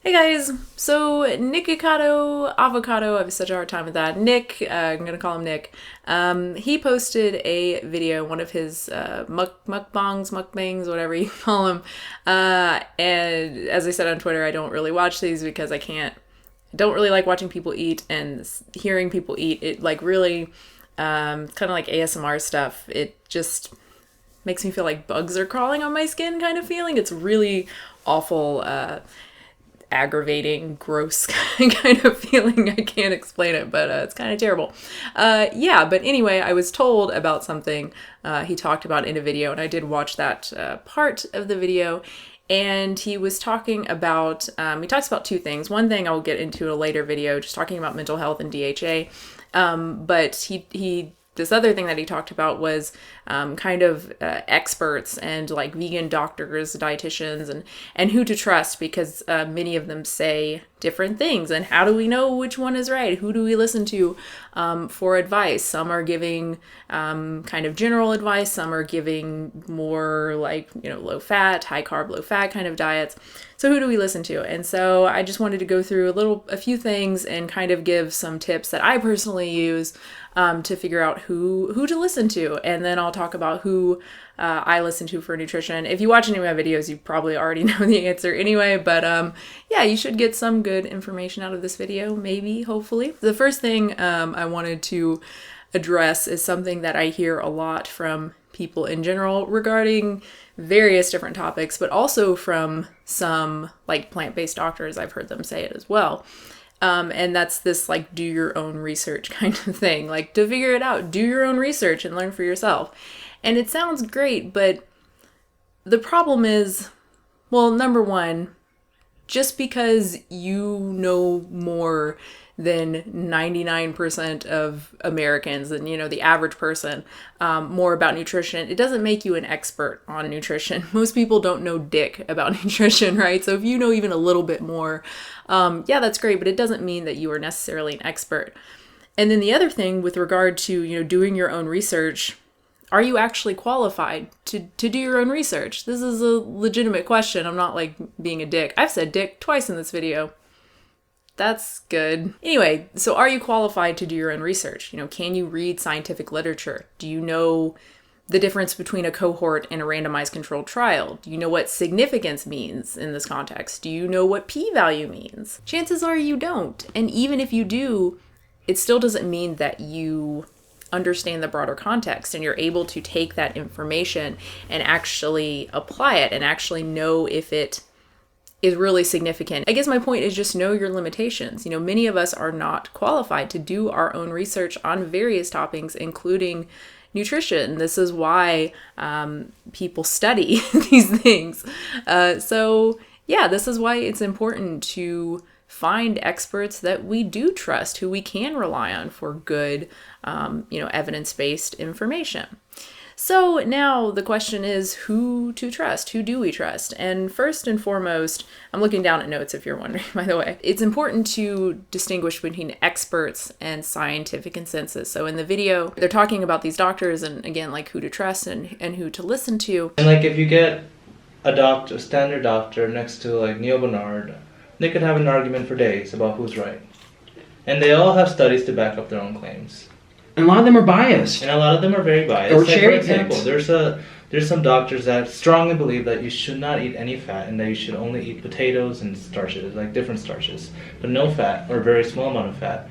Hey guys, so Nikocado Avocado, I have such a hard time with that. Nick, I'm gonna call him Nick. He posted a video, one of his mukbangs, whatever you call them. And as I said on Twitter, I don't really watch these because I don't really like watching people eat, and hearing people eat, it like really, kind of like ASMR stuff. It just makes me feel like bugs are crawling on my skin kind of feeling. It's really awful, aggravating, gross kind of feeling. I can't explain it, but it's kind of terrible. But anyway, I was told about something he talked about in a video, and I did watch that part of the video. And he was talking about, he talks about two things. One thing I'll get into in a later video, just talking about mental health and DHA. But this other thing that he talked about was kind of experts and like vegan doctors, dietitians, and who to trust, because many of them say different things. And how do we know which one is right? Who do we listen to for advice? Some are giving kind of general advice. Some are giving more like, low fat, high carb, low fat kind of diets. So who do we listen to? And so I just wanted to go through a few things and kind of give some tips that I personally use to figure out who to listen to. And then I'll talk about who I listen to for nutrition. If you watch any of my videos, you probably already know the answer anyway, but you should get some good information out of this video, maybe, hopefully. The first thing I wanted to address is something that I hear a lot from people in general regarding various different topics, but also from some like plant-based doctors. I've heard them say it as well. And that's this like do your own research kind of thing. Like, to figure it out, do your own research and learn for yourself. And it sounds great, but the problem is, well, number one, just because you know more than 99% of Americans and, the average person, more about nutrition, it doesn't make you an expert on nutrition. Most people don't know dick about nutrition, right? So if you know even a little bit more, that's great, but it doesn't mean that you are necessarily an expert. And then the other thing with regard to, doing your own research, are you actually qualified to do your own research? This is a legitimate question. I'm not like being a dick. I've said dick twice in this video. That's good. Anyway, so are you qualified to do your own research? Can you read scientific literature? Do you know the difference between a cohort and a randomized controlled trial? Do you know what significance means in this context? Do you know what p-value means? Chances are you don't. And even if you do, it still doesn't mean that you understand the broader context and you're able to take that information and actually apply it and actually know if it is really significant. I guess my point is just know your limitations. Many of us are not qualified to do our own research on various topics, including nutrition. This is why people study these things. This is why it's important to find experts that we do trust, who we can rely on for good, evidence-based information. So now the question is who to trust. Who do we trust? And first and foremost, I'm looking down at notes if you're wondering, by the way. It's important to distinguish between experts and scientific consensus. So in the video, they're talking about these doctors and, again, like who to trust and who to listen to. And like if you get a standard doctor next to like Neil Bernard, they could have an argument for days about who's right. And they all have studies to back up their own claims. And a lot of them are biased. And a lot of them are very biased. Or like, cherry for example, there's some doctors that strongly believe that you should not eat any fat and that you should only eat potatoes and starches, like different starches, but no fat or a very small amount of fat.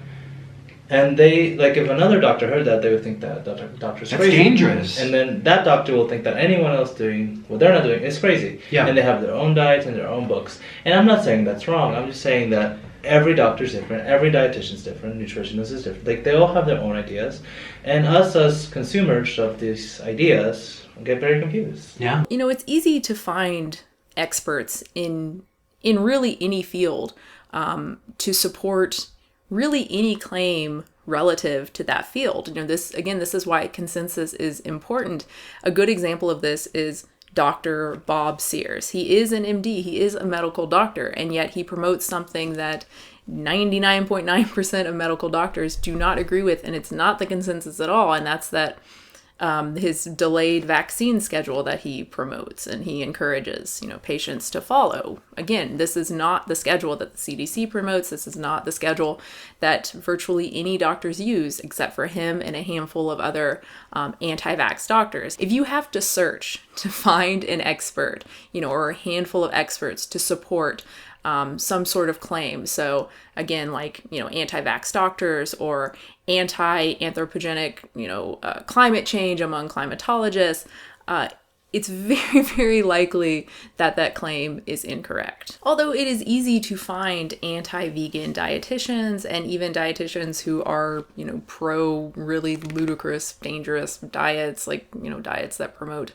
And they, like, if another doctor heard that, they would think that doctor's crazy. That's dangerous. And then that doctor will think that anyone else doing what they're not doing is crazy. Yeah. And they have their own diets and their own books. And I'm not saying that's wrong. I'm just saying that every doctor's different, every dietitian's different, nutritionist is different. Like, they all have their own ideas. And us as consumers of these ideas get very confused. Yeah. It's easy to find experts in really any field to support really any claim relative to that field. This is why consensus is important. A good example of this is Dr. Bob Sears. He is an MD, he is a medical doctor, and yet he promotes something that 99.9% of medical doctors do not agree with, and it's not the consensus at all, and that's that his delayed vaccine schedule that he promotes and he encourages, patients to follow. Again, this is not the schedule that the CDC promotes. This is not the schedule that virtually any doctors use, except for him and a handful of other anti-vax doctors. If you have to search to find an expert, or a handful of experts to support some sort of claim. So again, like, anti-vax doctors or anti-anthropogenic, climate change among climatologists, it's very, very likely that that claim is incorrect. Although it is easy to find anti-vegan dietitians and even dietitians who are, pro really ludicrous, dangerous diets, like, diets that promote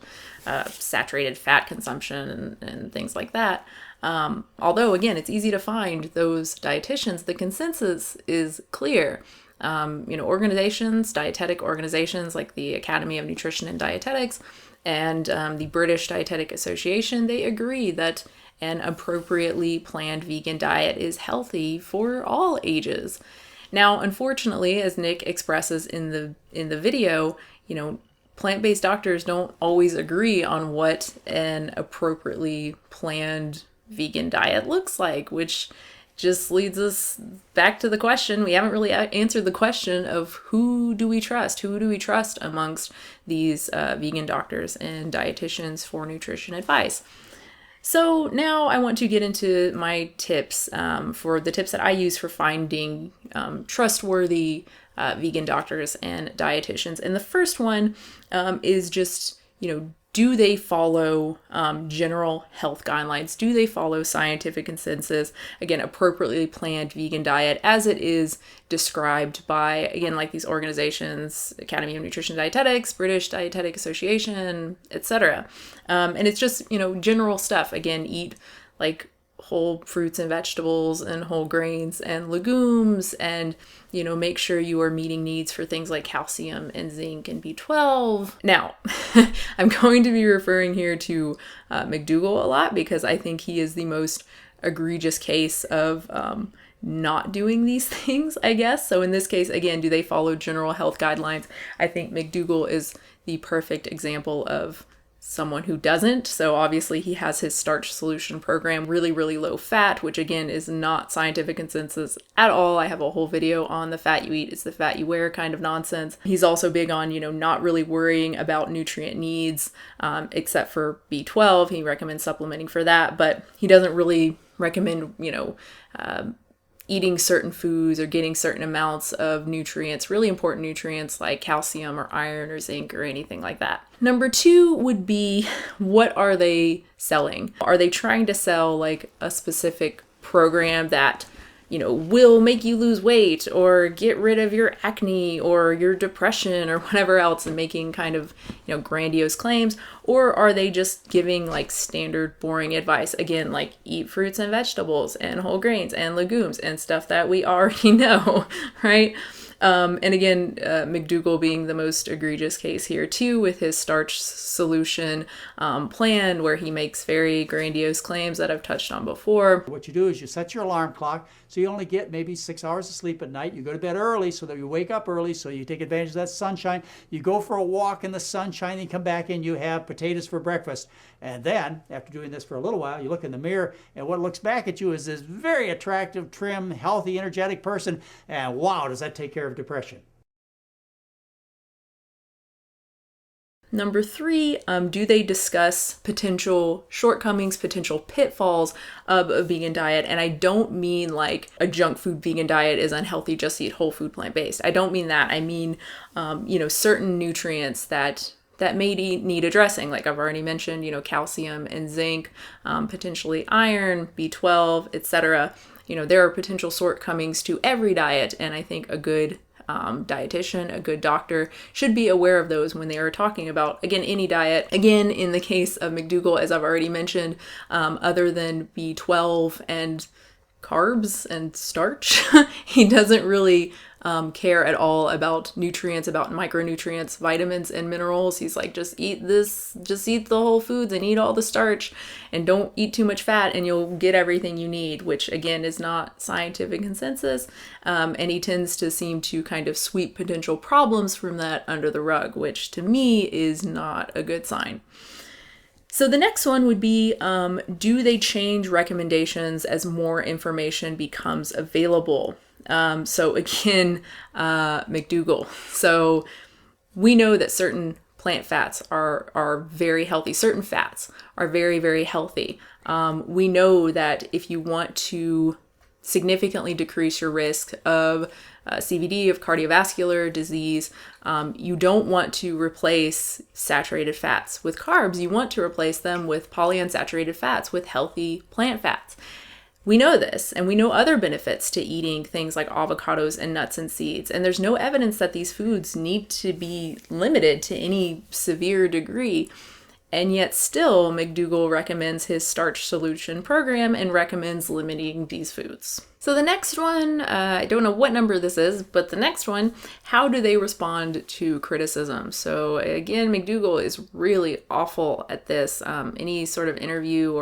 saturated fat consumption and things like that. Although, again, it's easy to find those dietitians, the consensus is clear. Organizations, dietetic organizations like the Academy of Nutrition and Dietetics and the British Dietetic Association, they agree that an appropriately planned vegan diet is healthy for all ages. Now, unfortunately, as Nick expresses in the video, plant-based doctors don't always agree on what an appropriately planned vegan diet looks like, which just leads us back to the question. We haven't really answered the question of who do we trust? Who do we trust amongst these vegan doctors and dietitians for nutrition advice? So now I want to get into my tips for the tips that I use for finding trustworthy vegan doctors and dietitians. And the first one is just, do they follow general health guidelines? Do they follow scientific consensus? Again, appropriately planned vegan diet as it is described by, again, like these organizations, Academy of Nutrition and Dietetics, British Dietetic Association, etc. And it's just, general stuff. Again, eat like whole fruits and vegetables and whole grains and legumes, and make sure you are meeting needs for things like calcium and zinc and B12. Now, I'm going to be referring here to McDougall a lot because I think he is the most egregious case of not doing these things, I guess. So in this case, again, do they follow general health guidelines? I think McDougall is the perfect example of someone who doesn't. So obviously he has his starch solution program, really, really low fat, which again is not scientific consensus at all. I have a whole video on the fat you eat is the fat you wear kind of nonsense. He's also big on, not really worrying about nutrient needs, except for B12. He recommends supplementing for that, but he doesn't really recommend, eating certain foods or getting certain amounts of nutrients, really important nutrients like calcium or iron or zinc or anything like that. Number 2 would be, what are they selling? Are they trying to sell like a specific program that, will make you lose weight or get rid of your acne or your depression or whatever else, and making kind of, grandiose claims? Or are they just giving like standard boring advice? Again, like eat fruits and vegetables and whole grains and legumes and stuff that we already know, right? And again, McDougall being the most egregious case here too, with his starch solution plan, where he makes very grandiose claims that I've touched on before. What you do is you set your alarm clock so you only get maybe 6 hours of sleep at night. You go to bed early so that you wake up early, so you take advantage of that sunshine. You go for a walk in the sunshine and come back and you have potatoes for breakfast. And then, after doing this for a little while, you look in the mirror and what looks back at you is this very attractive, trim, healthy, energetic person. And wow, does that take care of depression. Number 3, do they discuss potential shortcomings, potential pitfalls of a vegan diet? And I don't mean like a junk food vegan diet is unhealthy, just eat whole food plant-based. I don't mean that. I mean, certain nutrients that may need addressing, like I've already mentioned, calcium and zinc, potentially iron, B12, etc. There are potential shortcomings to every diet, and I think a good dietitian, a good doctor should be aware of those when they are talking about, again, any diet. Again, in the case of McDougall, as I've already mentioned, other than B12 and carbs and starch, he doesn't really care at all about nutrients, about micronutrients, vitamins, and minerals. He's like, just eat this, just eat the whole foods and eat all the starch and don't eat too much fat and you'll get everything you need, which again is not scientific consensus. And he tends to seem to kind of sweep potential problems from that under the rug, which to me is not a good sign. So the next one would be, do they change recommendations as more information becomes available? So again, McDougall. So we know that certain plant fats are very healthy. Certain fats are very, very healthy. We know that if you want to significantly decrease your risk of CVD, of cardiovascular disease, you don't want to replace saturated fats with carbs. You want to replace them with polyunsaturated fats, with healthy plant fats. We know this, and we know other benefits to eating things like avocados and nuts and seeds. And there's no evidence that these foods need to be limited to any severe degree. And yet still, McDougall recommends his starch solution program and recommends limiting these foods. So the next one, I don't know what number this is, but the next one, how do they respond to criticism? So again, McDougall is really awful at this. Any sort of interview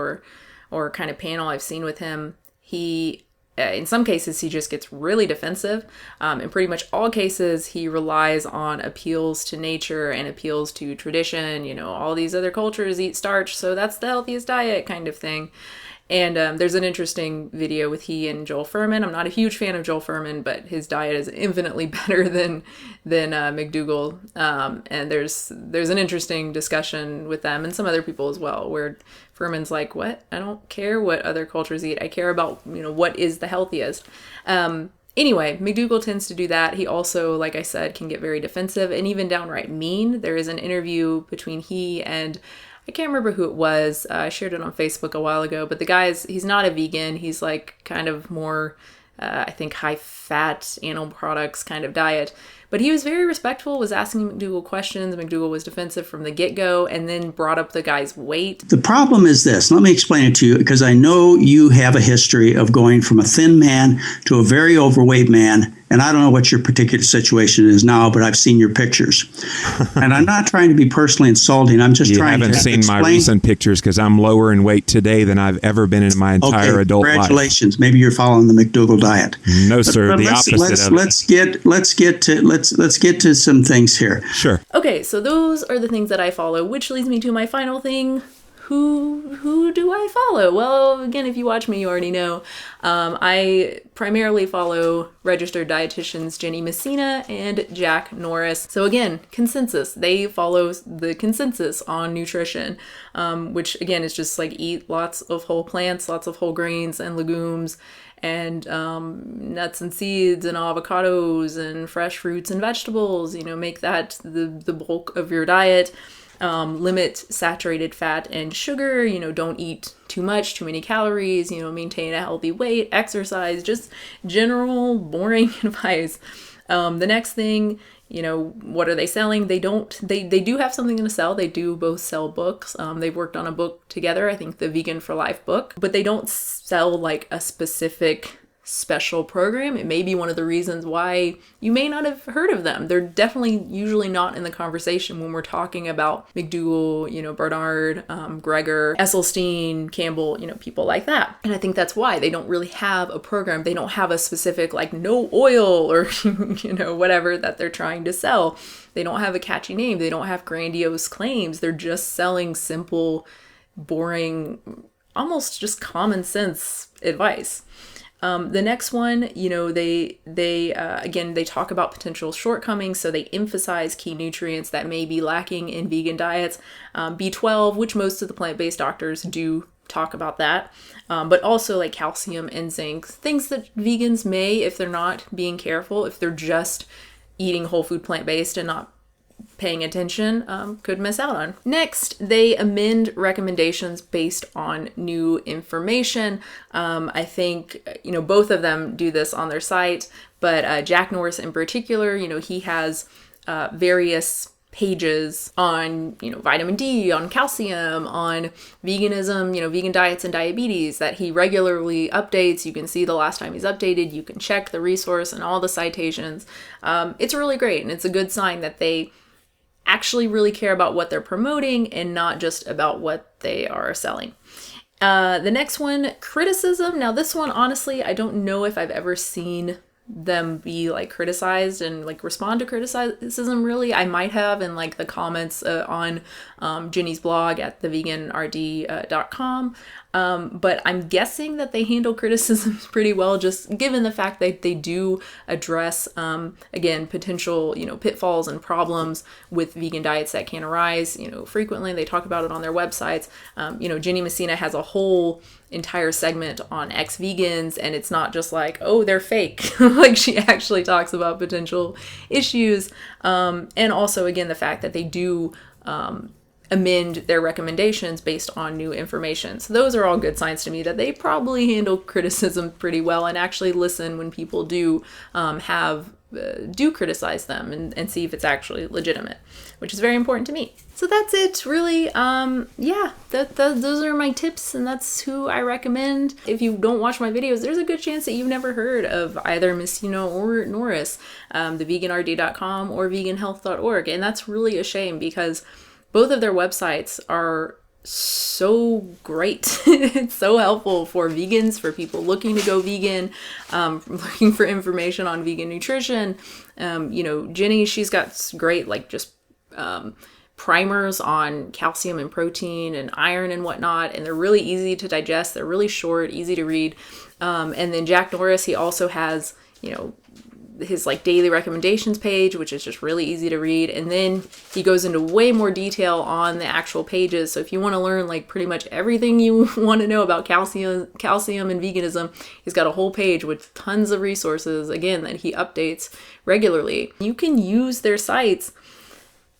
or kind of panel I've seen with him, he, in some cases, he just gets really defensive. In pretty much all cases, he relies on appeals to nature and appeals to tradition. You know, all these other cultures eat starch, so that's the healthiest diet kind of thing. And there's an interesting video with he and Joel Fuhrman. I'm not a huge fan of Joel Fuhrman, but his diet is infinitely better than McDougall. And there's an interesting discussion with them and some other people as well, where Fuhrman's like, what? I don't care what other cultures eat. I care about, what is the healthiest. Anyway, McDougall tends to do that. He also, like I said, can get very defensive and even downright mean. There is an interview between he and I can't remember who it was. I shared it on Facebook a while ago, but the he's not a vegan. He's like kind of more, I think, high fat animal products kind of diet. But he was very respectful, was asking McDougall questions. McDougall was defensive from the get-go and then brought up the guy's weight. The problem is this. Let me explain it to you, because I know you have a history of going from a thin man to a very overweight man. And I don't know what your particular situation is now, but I've seen your pictures. And I'm not trying to be personally insulting. I'm just trying to explain. You haven't seen my recent pictures because I'm lower in weight today than I've ever been in my entire adult life. Congratulations. Maybe you're following the McDougal diet. No, sir. But the opposite of it. Let's get to some things here. Sure. Okay, so those are the things that I follow, which leads me to my final thing. Who do I follow? Well, again, if you watch me, you already know. I primarily follow registered dietitians Jenny Messina and Jack Norris. So again, consensus. They follow the consensus on nutrition, which again is just like eat lots of whole plants, lots of whole grains and legumes, and nuts and seeds and avocados and fresh fruits and vegetables. Make that the bulk of your diet. Limit saturated fat and sugar, don't eat too many calories, maintain a healthy weight, exercise, just general boring advice. The next thing, what are they selling? They do have something to sell. They do both sell books. They've worked on a book together, I think the Vegan for Life book, but they don't sell like a specific special program. It may be one of the reasons why you may not have heard of them. They're definitely usually not in the conversation when we're talking about McDougal, Bernard, Greger, Esselstyn, Campbell, people like that. And I think that's why they don't really have a program. They don't have a specific like no oil or, whatever that they're trying to sell. They don't have a catchy name. They don't have grandiose claims. They're just selling simple, boring, almost just common sense advice. The next one, they talk about potential shortcomings. So they emphasize key nutrients that may be lacking in vegan diets. B12, which most of the plant-based doctors do talk about that. But also like calcium and zinc, things that vegans may, if they're not being careful, if they're just eating whole food plant-based and not paying attention, could miss out on. Next, they amend recommendations based on new information. I think, both of them do this on their site, but Jack Norris in particular, he has various pages on, vitamin D, on calcium, on veganism, vegan diets and diabetes that he regularly updates. You can see the last time he's updated. You can check the resource and all the citations. It's really great, and it's a good sign that they actually really care about what they're promoting and not just about what they are selling. The next one, criticism. Now this one, honestly, I don't know if I've ever seen them be like criticized and like respond to criticism really. I might have in like the comments on Ginny's blog at theveganrd.com. But I'm guessing that they handle criticisms pretty well, just given the fact that they do address, again, potential, pitfalls and problems with vegan diets that can arise, frequently. They talk about it on their websites. Ginny Messina has a whole entire segment on ex-vegans, and it's not just like, oh, they're fake. Like, she actually talks about potential issues. And also, again, the fact that they do amend their recommendations based on new information. So those are all good signs to me that they probably handle criticism pretty well and actually listen when people do do criticize them and see if it's actually legitimate, which is very important to me. So that's it, really. Those are my tips, and that's who I recommend. If you don't watch my videos, there's a good chance that you've never heard of either Messina or Norris, theveganrd.com or veganhealth.org, and that's really a shame because both of their websites are so great. It's so helpful for vegans, for people looking to go vegan, looking for information on vegan nutrition. Ginny, she's got great, primers on calcium and protein and iron and whatnot, and they're really easy to digest. They're really short, easy to read. And then Jack Norris, he also has, his daily recommendations page, which is just really easy to read. And then he goes into way more detail on the actual pages. So if you want to learn pretty much everything you want to know about calcium and veganism, he's got a whole page with tons of resources, again, that he updates regularly. You can use their sites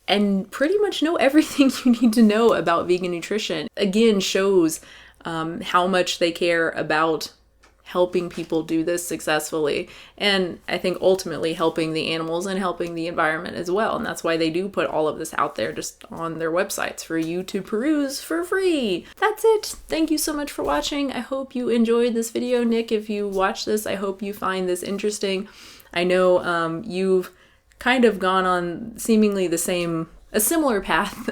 and pretty much know everything you need to know about vegan nutrition. Again, shows how much they care about helping people do this successfully, and I think ultimately helping the animals and helping the environment as well. And that's why they do put all of this out there just on their websites for you to peruse for free. That's it. Thank you so much for watching. I hope you enjoyed this video. Nick, if you watch this, I hope you find this interesting. I know you've kind of gone on seemingly a similar path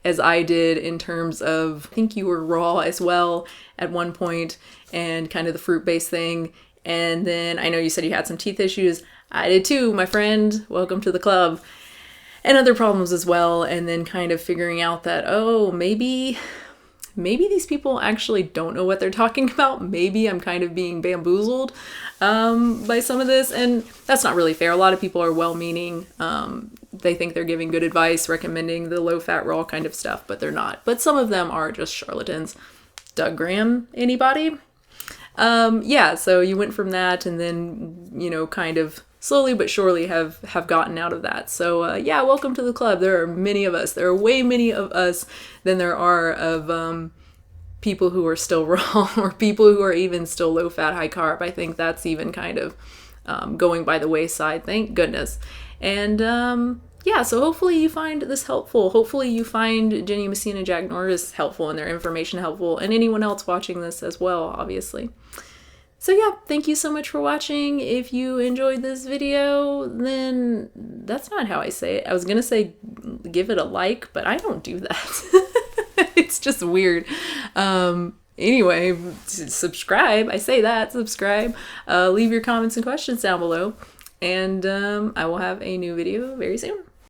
as I did in terms of, I think you were raw as well at one point, and kind of the fruit-based thing. And then I know you said you had some teeth issues. I did too, my friend. Welcome to the club. And other problems as well. And then kind of figuring out that, oh, maybe these people actually don't know what they're talking about. Maybe I'm kind of being bamboozled by some of this. And that's not really fair. A lot of people are well-meaning. They think they're giving good advice, recommending the low-fat, raw kind of stuff, but they're not. But some of them are just charlatans. Doug Graham, anybody? So you went from that and then, kind of slowly but surely have gotten out of that. So welcome to the club. There are many of us. There are way many of us than there are of people who are still raw or people who are even still low fat, high carb. I think that's even kind of going by the wayside. Thank goodness. And so hopefully you find this helpful. Hopefully you find Ginny Messina and Jack Norris helpful and their information helpful, and anyone else watching this as well, obviously. So thank you so much for watching. If you enjoyed this video, then that's not how I say it. I was going to say give it a like, but I don't do that. It's just weird. Anyway, subscribe. I say that, subscribe. Leave your comments and questions down below. And I will have a new video very soon.